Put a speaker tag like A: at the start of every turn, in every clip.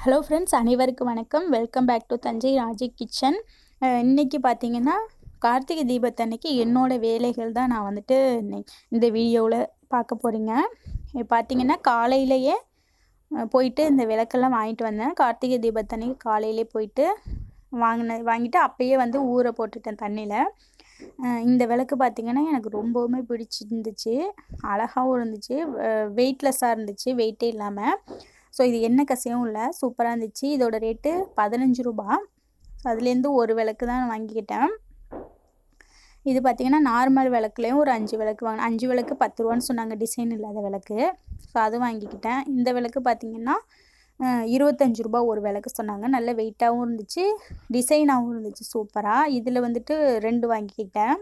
A: Hello friends, அனைவருக்கும் வணக்கம். Welcome back to Thanjai Raji kitchen. இன்றைக்கி பார்த்தீங்கன்னா கார்த்திகை தீபத்தன்னைக்கு என்னோடய வேலைகள் தான் நான் வந்துட்டு இந்த வீடியோவில் பார்க்க போகிறீங்க. பார்த்தீங்கன்னா காலையிலேயே போயிட்டு இந்த விளக்கெல்லாம் வாங்கிட்டு வந்தேன். கார்த்திகை தீபத்தன்னைக்கு காலையிலே போயிட்டு வாங்கிட்டு அப்போயே வந்து ஊற போட்டுட்டேன் தண்ணியில். இந்த விளக்கு பார்த்திங்கன்னா எனக்கு ரொம்பவுமே பிடிச்சிருந்துச்சு, அழகாகவும் இருந்துச்சு, வெயிட்லெஸ்ஸாக இருந்துச்சு, வெயிட்டே இல்லாமல். ஸோ இது எண்ணெய் கசியவும் இல்லை, சூப்பராக இருந்துச்சு. இதோட ரேட்டு 15 ரூபா. அதுலேருந்து ஒரு விளக்கு தான் வாங்கிக்கிட்டேன். இது பார்த்திங்கன்னா நார்மல் விளக்குலேயும் ஒரு 5 விளக்கு வாங்கினேன். 5 விளக்கு 10 ரூபான்னு சொன்னாங்க, டிசைன் இல்லாத விளக்கு. ஸோ அது வாங்கிக்கிட்டேன். இந்த விளக்கு பார்த்திங்கன்னா 25 ரூபா ஒரு விளக்கு சொன்னாங்க. நல்ல வெயிட்டாகவும் இருந்துச்சு, டிசைனாகவும் இருந்துச்சு சூப்பராக. இதில் வந்துட்டு 2 வாங்கிக்கிட்டேன்.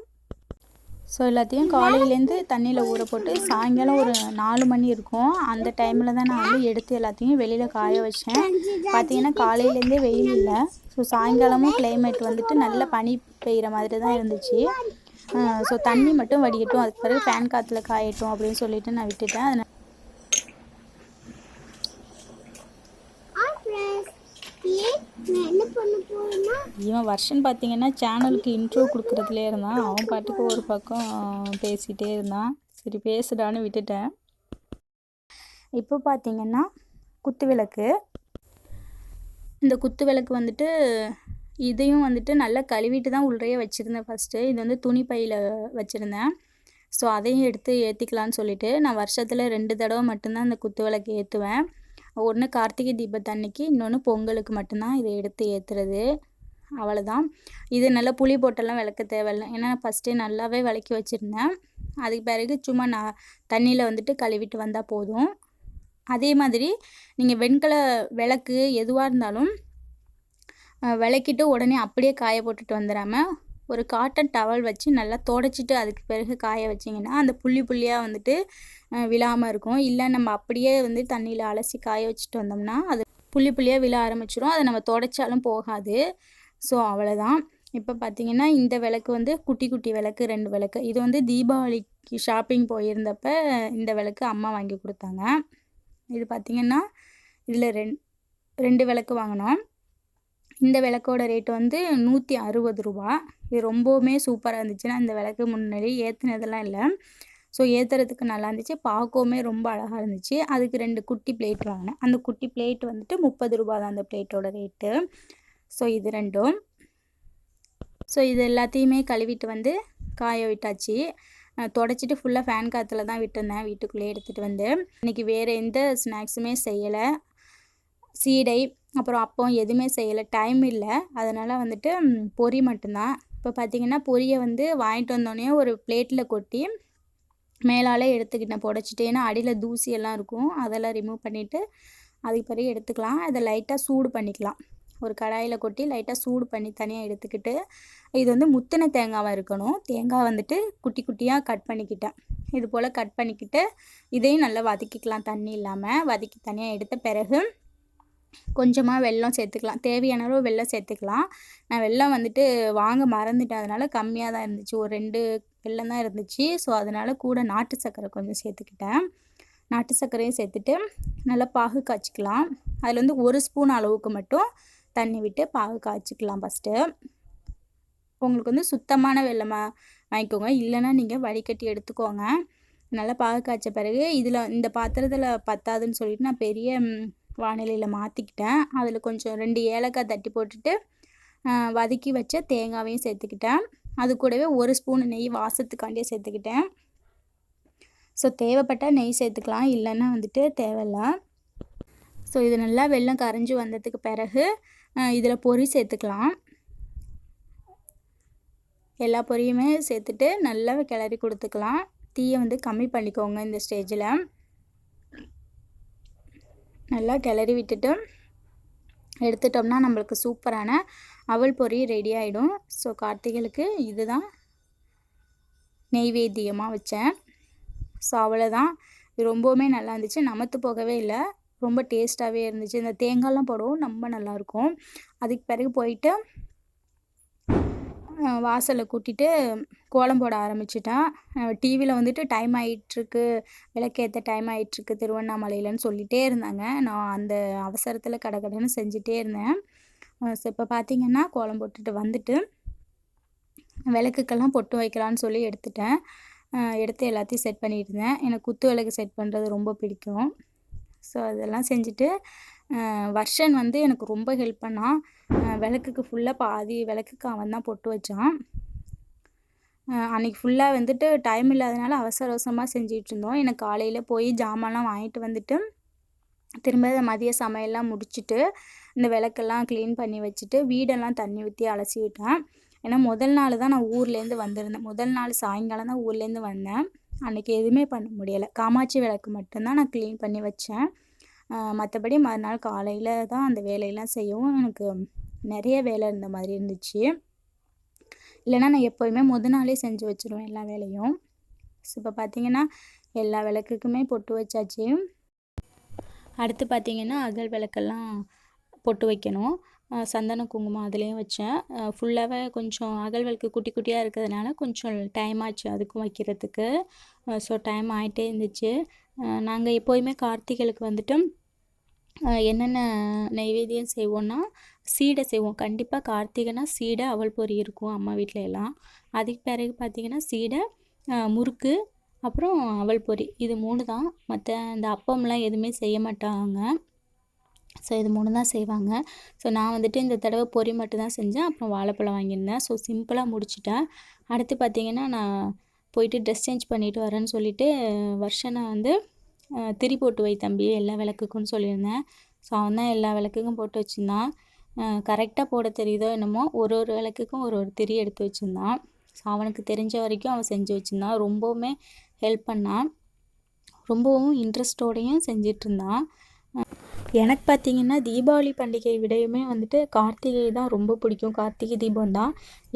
A: ஸோ எல்லாத்தையும் காலையிலேருந்து தண்ணியில் ஊற போட்டு சாயங்காலம் ஒரு 4 மணி இருக்கும், அந்த டைமில் தான் நான் வந்து எடுத்து எல்லாத்தையும் வெளியில் காய வச்சேன். பார்த்திங்கன்னா காலையிலேருந்தே வெயில் இல்லை. ஸோ சாயங்காலமும் கிளைமேட் வந்துட்டு நல்ல பனி பெய்கிற மாதிரி தான் இருந்துச்சு. ஸோ தண்ணி மட்டும் வடிகட்டும், அதுக்கு பிறகு ஃபேன் காற்றுல காயட்டும் அப்படின்னு சொல்லிட்டு நான் விட்டுட்டேன். அதனால் இவன் வருஷன் பார்த்திங்கன்னா சேனலுக்கு இன்ட்ரோ கொடுக்குறதுலே இருந்தான். அவன் பாட்டுக்கு ஒரு பக்கம் பேசிகிட்டே இருந்தான். சரி பேசுடான்னு விட்டுட்டேன். இப்போ பார்த்திங்கன்னா குத்து விளக்கு. இந்த குத்து விளக்கு வந்துட்டு இதையும் வந்துட்டு நல்லா கழுவிட்டு தான் உள்ளே வச்சுருந்தேன் ஃபஸ்ட்டு. இது வந்து துணி பையில் வச்சுருந்தேன். ஸோ அதையும் எடுத்து ஏற்றிக்கலான்னு சொல்லிவிட்டு நான் வருஷத்தில் 2 தடவை மட்டும்தான் இந்த குத்து விளக்கு ஏற்றுவேன். ஒன்று கார்த்திகை தீபத்தன்னைக்கு, இன்னொன்று பொங்கலுக்கு மட்டும்தான் இதை எடுத்து ஏற்றுறது. அவ்வளோதான். இது நல்லா புளி போட்டெல்லாம் விளக்க தேவையில்லை, ஏன்னா ஃபஸ்ட்டே நல்லாவே விளக்கி வச்சுருந்தேன். அதுக்கு பிறகு சும்மா நான் தண்ணியில் வந்துட்டு கழுவிட்டு வந்தால் போதும். அதே மாதிரி நீங்கள் வெண்கல விளக்கு எதுவாக இருந்தாலும் விளக்கிட்டு உடனே அப்படியே காய போட்டுட்டு வந்துடாமல் ஒரு காட்டன் டவல் வச்சு நல்லா துடைச்சிட்டு அதுக்கு பிறகு காய வச்சிங்கன்னா அந்த புள்ளியாக வந்துட்டு விழாமல் இருக்கும். இல்லை நம்ம அப்படியே வந்து தண்ணியில் அலசி காய வச்சுட்டு வந்தோம்னா அது புள்ளியாக விழ ஆரம்பிச்சிடும். அதை நம்ம துடைச்சாலும் போகாது. ஸோ அவ்வளோதான். இப்போ பார்த்திங்கன்னா இந்த விளக்கு வந்து குட்டி குட்டி விளக்கு 2 விளக்கு. இது வந்து தீபாவளிக்கு ஷாப்பிங் போயிருந்தப்ப இந்த விளக்கு அம்மா வாங்கி கொடுத்தாங்க. இது பார்த்திங்கன்னா இதில் 2 விளக்கு வாங்கினோம். இந்த விளக்கோட ரேட்டு வந்து 160 ரூபா. இது ரொம்பவுமே சூப்பராக இருந்துச்சுன்னா இந்த விளக்கு முன்னாடி ஏற்றுனதெல்லாம் இல்லை. ஸோ ஏற்றுறதுக்கு நல்லா இருந்துச்சு, பார்க்கவுமே ரொம்ப அழகாக இருந்துச்சு. அதுக்கு 2 குட்டி பிளேட் வாங்கினேன். அந்த குட்டி பிளேட் வந்துட்டு 30 ரூபா தான் அந்த பிளேட்டோட ரேட்டு. ஸோ இது 2ம். ஸோ இது எல்லாத்தையுமே கழுவிட்டு வந்து காய விட்டாச்சு. துடைச்சிட்டு ஃபுல்லாக ஃபேன் காற்றுல தான் விட்டுருந்தேன், வீட்டுக்குள்ளே எடுத்துகிட்டு வந்து. இன்றைக்கி வேறு எந்த ஸ்நாக்ஸுமே செய்யலை, சீடை அப்புறம் அப்பம் எதுவுமே செய்யலை, டைம் இல்லை. அதனால் வந்துட்டு பொரி மட்டும்தான். இப்போ பார்த்திங்கன்னா பொரியை வந்து வாங்கிட்டு வந்தோடனே ஒரு பிளேட்டில் கொட்டி மேலால் எடுத்துக்கிட்டேன் புடச்சிட்டு. ஏன்னா அடியில் தூசியெல்லாம் இருக்கும், அதெல்லாம் ரிமூவ் பண்ணிவிட்டு அதுக்கு பிறகு எடுத்துக்கலாம். அதை லைட்டாக சூடு பண்ணிக்கலாம். ஒரு கடாயில் கொட்டி லைட்டாக சூடு பண்ணி தனியாக எடுத்துக்கிட்டு, இது வந்து முத்தின தேங்காவாக இருக்கணும். தேங்காய் வந்துட்டு குட்டி குட்டியாக கட் பண்ணிக்கிட்டேன். இது போல் கட் பண்ணிக்கிட்டு இதையும் நல்லா வதக்கிக்கலாம், தண்ணி இல்லாமல் வதக்கி தனியாக எடுத்த பிறகு கொஞ்சமாக வெல்லம் சேர்த்துக்கலாம். தேவையான அளவு வெல்லம் சேர்த்துக்கலாம். நான் வெல்லம் வந்துட்டு வாங்க மறந்துட்டேன், அதனால் கம்மியாக தான் இருந்துச்சு, ஒரு 2 வெல்லம் தான் இருந்துச்சு. ஸோ அதனால் கூட நாட்டு சர்க்கரை கொஞ்சம் சேர்த்துக்கிட்டேன். நாட்டு சர்க்கரையும் சேர்த்துட்டு நல்லா பாகு காய்ச்சிக்கலாம். அதில் வந்து 1 ஸ்பூன் அளவுக்கு மட்டும் தண்ணி விட்டு பாகு காய்ச்சிக்கலாம் ஃபஸ்ட்டு. உங்களுக்கு வந்து சுத்தமான வெல்லமாக வாங்கிக்கோங்க, இல்லைன்னா நீங்கள் வடிகட்டி எடுத்துக்கோங்க. நல்லா பாகு காய்ச்ச பிறகு இதில் இந்த பாத்திரத்தில் பத்தாதுன்னு சொல்லிட்டு நான் பெரிய வானிலையில் மாற்றிக்கிட்டேன். அதில் கொஞ்சம் 2 ஏலக்காய் தட்டி போட்டுட்டு வதக்கி வச்ச தேங்காவையும் சேர்த்துக்கிட்டேன். அது கூடவே 1 ஸ்பூன் நெய் வாசத்துக்காண்டியே சேர்த்துக்கிட்டேன். ஸோ தேவைப்பட்டால் நெய் சேர்த்துக்கலாம், இல்லைன்னா வந்துட்டு தேவையில்லை. ஸோ இது நல்லா வெல்லம் கரைஞ்சி வந்ததுக்கு பிறகு இதில் பொரி சேர்த்துக்கலாம். எல்லா பொரியுமே சேர்த்துட்டு நல்லா கிளறி கொடுத்துக்கலாம். தீயை வந்து கம்மி பண்ணிக்கோங்க இந்த ஸ்டேஜில். நல்லா கிளறி விட்டுட்டு எடுத்துட்டோம்னா நம்மளுக்கு சூப்பரான அவல் பொரி ரெடி ஆகிடும். ஸோ கார்த்திகைக்கு இதுதான் நெய்வேத்தியமாக வச்சேன். ஸோ அவ்வளோதான். இது ரொம்பவுமே நல்லா இருந்துச்சு, நமத்து போகவே இல்லை, ரொம்ப டேஸ்ட்டாகவே இருந்துச்சு. இந்த தேங்காய்லாம் போடவும் ரொம்ப நல்லாயிருக்கும். அதுக்கு பிறகு போயிட்டு வாசலில் கூட்டிட்டு கோலம் போட ஆரம்பிச்சிட்டேன். டிவியில் வந்துட்டு டைம் ஆகிட்டுருக்கு, விளக்கேற்ற டைம் ஆகிட்டுருக்கு திருவண்ணாமலையிலன்னு சொல்லிகிட்டே இருந்தாங்க. நான் அந்த அவசரத்தில் கடகடன்னு செஞ்சுட்டே இருந்தேன். ஸோ இப்போ பார்த்திங்கன்னா கோலம் போட்டுட்டு வந்துட்டு விளக்குக்கெல்லாம் பொட்டு வைக்கலான்னு சொல்லி எடுத்துட்டேன். எடுத்து எல்லாத்தையும் செட் பண்ணிட்டு இருந்தேன். எனக்கு குத்து விளக்கு செட் பண்ணுறது ரொம்ப பிடிக்கும். ஸோ அதெல்லாம் செஞ்சுட்டு வர்ஷன் வந்து எனக்கு ரொம்ப ஹெல்ப் பண்ணான். விளக்குக்கு ஃபுல்லாக பாதி விளக்குக்கு அவன் தான் பொட்டு வச்சான். அன்றைக்கி ஃபுல்லாக வந்துட்டு டைம் இல்லாதனால அவசர அவசரமாக செஞ்சிகிட்டு இருந்தோம். எனக்கு காலையில் போய் ஜாமான்லாம் வாங்கிட்டு வந்துட்டு திரும்ப மதிய சமையல்லாம் முடிச்சுட்டு இந்த விளக்கெல்லாம் க்ளீன் பண்ணி வச்சுட்டு வீடெல்லாம் தண்ணி ஊற்றி அலசி விட்டேன். ஏன்னா முதல் நாள் தான் நான் ஊர்லேருந்து வந்திருந்தேன். முதல் நாள் சாயங்காலம் தான் ஊர்லேருந்து வந்தேன். அன்றைக்கி எதுவுமே பண்ண முடியலை. காமாட்சி விளக்கு மட்டும்தான் நான் க்ளீன் பண்ணி வச்சேன். மற்றபடி மறுநாள் காலையில் தான் அந்த வேலையெல்லாம் செய்யவும் எனக்கு நிறைய வேலை இருந்த மாதிரி இருந்துச்சு. இல்லைனா நான் எப்போயுமே நாளே செஞ்சு வச்சுருவேன் எல்லா வேலையும். ஸோ இப்போ பார்த்திங்கன்னா எல்லா விளக்குக்குமே பொட்டு வச்சாச்சு. அடுத்து பார்த்திங்கன்னா அகல் விளக்கெல்லாம் பொட்டு வைக்கணும். சந்தன குங்குமம் அதுலேயும் வச்சேன். ஃபுல்லாகவே கொஞ்சம் அகல் விளக்கு குட்டி குட்டியாக இருக்கிறதுனால கொஞ்சம் டைம் ஆச்சு அதுக்கும் வைக்கிறதுக்கு. ஸோ டைம் ஆகிட்டே இருந்துச்சு. நாங்கள் எப்போயுமே கார்த்திகைக்கு வந்துட்டு என்னென்ன நைவேத்தியம் செய்வோன்னா சீடை செய்வோம். கண்டிப்பாக கார்த்திகைனா சீடை அவல் பொரி இருக்கும் அம்மா வீட்டில் எல்லாம். அதுக்கு பிறகு பார்த்திங்கன்னா சீடை, முறுக்கு, அப்புறம் அவல் பொரி, இது 3 தான். மற்ற இந்த அப்பம்லாம் எதுவுமே செய்ய மாட்டாங்க. ஸோ இது 3 தான் செய்வாங்க. ஸோ நான் வந்துட்டு இந்த தடவை பொரி மட்டும் தான் செஞ்சேன். அப்புறம் வாழைப்பழம் வாங்கியிருந்தேன். ஸோ சிம்பிளாக முடிச்சிட்டேன். அடுத்து பார்த்திங்கன்னா நான் போயிட்டு ட்ரெஸ் சேஞ்ச் பண்ணிவிட்டு வரேன்னு சொல்லிவிட்டு வர்ஷனை வந்து திரி போட்டு வை தம்பி எல்லா விளக்குக்குன்னு சொல்லியிருந்தேன். ஸோ அவன் தான் எல்லா விளக்குக்கும் போட்டு வச்சுருந்தான். கரெக்டாக போட தெரியுதோ என்னமோ ஒரு விளக்குக்கும் ஒரு திரி எடுத்து வச்சுருந்தான். ஸோ அவனுக்கு தெரிஞ்ச வரைக்கும் அவன் செஞ்சு வச்சுருந்தான். ரொம்பவுமே ஹெல்ப் பண்ணான். ரொம்பவும் இன்ட்ரெஸ்டோடையும் செஞ்சிட்ருந்தான். எனக்கு பார்த்திங்கன்னா தீபாவளி பண்டிகை விடையுமே வந்துட்டு கார்த்திகை தான் ரொம்ப பிடிக்கும். கார்த்திகை தீபம் தான்.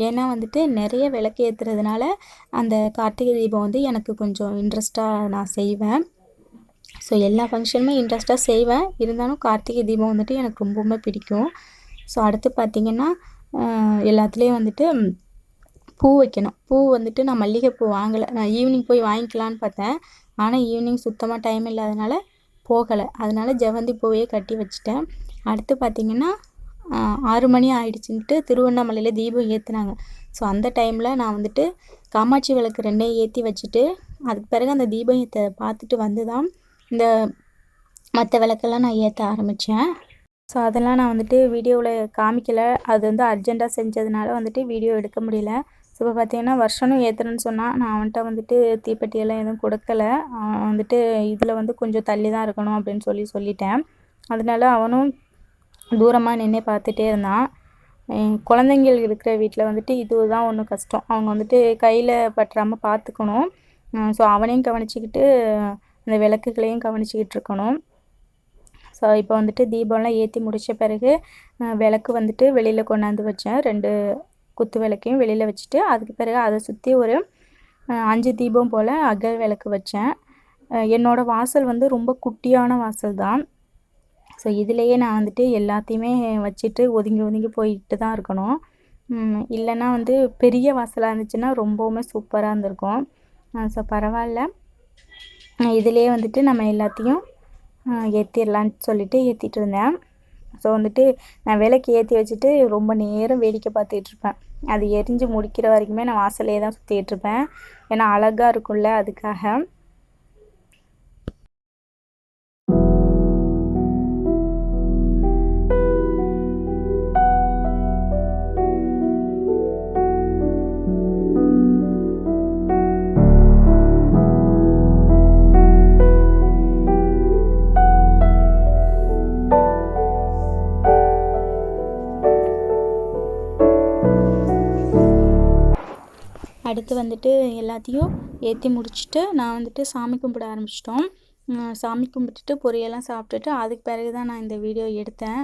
A: ஏன்னா வந்துட்டு நிறைய விளக்கு ஏற்றுறதுனால அந்த கார்த்திகை தீபம் வந்து எனக்கு கொஞ்சம் இன்ட்ரெஸ்ட்டாக நான் செய்வேன். ஸோ எல்லா ஃபங்க்ஷனுமே இன்ட்ரெஸ்ட்டாக செய்வேன். இருந்தாலும் கார்த்திகை தீபம் வந்துட்டு எனக்கு ரொம்பவுமே பிடிக்கும். ஸோ அடுத்து பார்த்திங்கன்னா எல்லாத்துலேயும் வந்துட்டு பூ வைக்கணும். பூ வந்துட்டு நான் மல்லிகைப்பூ வாங்கலை. நான் ஈவினிங் போய் வாங்கிக்கலான்னு பார்த்தேன். ஆனால் ஈவினிங் சுத்தமாக டைம் இல்லாதனால போகலை. அதனால் ஜெவந்தி பூவையே கட்டி வச்சுட்டேன். அடுத்து பார்த்திங்கன்னா 6 மணி ஆயிடுச்சுன்ட்டு திருவண்ணாமலையில் தீபம் ஏற்றுனாங்க. ஸோ அந்த டைமில் நான் வந்துட்டு காமாட்சி விளக்கு 2 ஏற்றி வச்சுட்டு அதுக்கு பிறகு அந்த தீபத்தை பார்த்துட்டு வந்து தான் இந்த மற்ற விளக்கெல்லாம் நான் ஏற்ற ஆரம்பித்தேன். ஸோ அதெல்லாம் நான் வந்துட்டு வீடியோவில் காமிக்கலை. அது வந்து அர்ஜெண்ட்டாக செஞ்சதுனால வந்துட்டு வீடியோ எடுக்க முடியல. ஸோ இப்போ பார்த்திங்கன்னா வருஷனும் ஏற்றுறேன்னு சொன்னால் நான் அவன்கிட்ட வந்துட்டு தீப்பெட்டியெல்லாம் எதுவும் கொடுக்கல. அவன் வந்துட்டு இதில் வந்து கொஞ்சம் தள்ளி தான் இருக்கணும் அப்படின்னு சொல்லிட்டேன். அதனால அவனும் தூரமாக நின்று பார்த்துட்டே இருந்தான். குழந்தைங்கள் இருக்கிற வீட்டில் வந்துட்டு இது தான் ஒன்று கஷ்டம். அவங்க வந்துட்டு கையில் பற்றாமல் பார்த்துக்கணும். ஸோ அவனையும் கவனிச்சிக்கிட்டு அந்த விளக்குகளையும் கவனிச்சிக்கிட்டு இருக்கணும். ஸோ இப்போ வந்துட்டு தீபம்லாம் ஏற்றி முடித்த பிறகு விளக்கு வந்துட்டு வெளியில் கொண்டாந்து வச்சேன். 2 குத்து விளக்கையும் வெளியில் வச்சுட்டு அதுக்கு பிறகு அதை சுற்றி ஒரு 5 தீபம் போல் அகல் விளக்கு வச்சேன். என்னோடய வாசல் வந்து ரொம்ப குட்டியான வாசல் தான். ஸோ இதிலையே நான் வந்துட்டு எல்லாத்தையுமே வச்சுட்டு ஒதுங்கி போயிட்டு தான் இருக்கணும். இல்லைன்னா வந்து பெரிய வாசலாக இருந்துச்சுன்னா ரொம்பவுமே சூப்பராக இருந்திருக்கும். ஸோ பரவாயில்ல, இதிலே வந்துட்டு நம்ம எல்லாத்தையும் ஏற்றிடலான்னு சொல்லிட்டு ஏற்றிட்டு இருந்தேன். ஸோ வந்துட்டு நான் விளக்கு ஏற்றி வச்சுட்டு ரொம்ப நேரம் வேடிக்கை பார்த்துட்ருப்பேன். அது எரிஞ்சு முடிக்கிற வரைக்குமே நான் வாசலே தான் சுற்றிட்டுருப்பேன். ஏன்னா அழகாக இருக்கும்ல, அதுக்காக. அடுத்து வந்துட்டு எல்லாத்தையும் ஏற்றி முடிச்சுட்டு நான் வந்துட்டு சாமி கும்பிட ஆரம்பிச்சிட்டோம். சாமி கும்பிட்டுட்டு பொரியெல்லாம் சாப்பிட்டுட்டு அதுக்கு பிறகு தான் நான் இந்த வீடியோ எடுத்தேன்.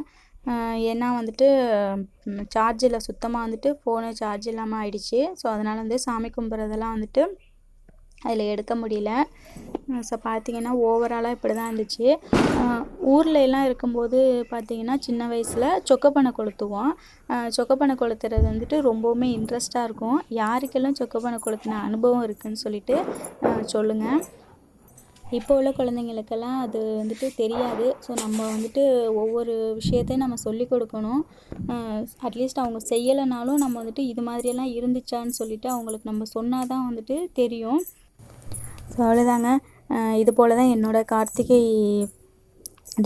A: ஏன்னா வந்துட்டு சார்ஜில் சுத்தமாக வந்துட்டு ஃபோனு சார்ஜ் இல்லாமல் ஆயிடுச்சு. ஸோ அதனால் வந்து சாமி கும்பிட்றதெல்லாம் வந்துட்டு அதில் எடுக்க முடியல. ஸோ பார்த்திங்கன்னா ஓவராலாக இப்படி தான் இருந்துச்சு. ஊரில் எல்லாம் இருக்கும்போது பார்த்திங்கன்னா சின்ன வயசில் சொக்கப்பானை கொளுத்துவோம். சொக்கப்பானை கொளுத்துறது வந்துட்டு ரொம்பவுமே இன்ட்ரெஸ்ட்டாக இருக்கும். யாருக்கெல்லாம் சொக்கப்பானை கொளுத்தின அனுபவம் இருக்குதுன்னு சொல்லிட்டு சொல்லுங்கள். இப்போ உள்ள குழந்தைங்களுக்கெல்லாம் அது வந்துட்டு தெரியாது. ஸோ நம்ம வந்துட்டு ஒவ்வொரு விஷயத்தையும் நம்ம சொல்லிக் கொடுக்கணும். அட்லீஸ்ட் அவங்க செய்யலைனாலும் நம்ம வந்துட்டு இது மாதிரியெல்லாம் இருந்துச்சான்னு சொல்லிவிட்டு அவங்களுக்கு நம்ம சொன்னால் தான் வந்துட்டு தெரியும். ஸோ அவ்வளோதாங்க. இது போல் தான் என்னோடய கார்த்திகை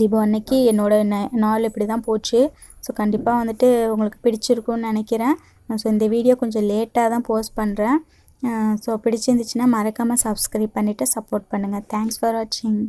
A: தீபம் அன்னைக்கு என்னோடய நாள் இப்படி தான் போச்சு. ஸோ கண்டிப்பாக வந்துட்டு உங்களுக்கு பிடிச்சிருக்குன்னு நினைக்கிறேன். ஸோ இந்த வீடியோ கொஞ்சம் லேட்டாக தான் போஸ்ட் பண்ணுறேன். ஸோ பிடிச்சிருந்துச்சுன்னா மறக்காமல் சப்ஸ்கிரைப் பண்ணிவிட்டு சப்போர்ட் பண்ணுங்கள். தேங்க்ஸ் ஃபார் வாட்சிங்.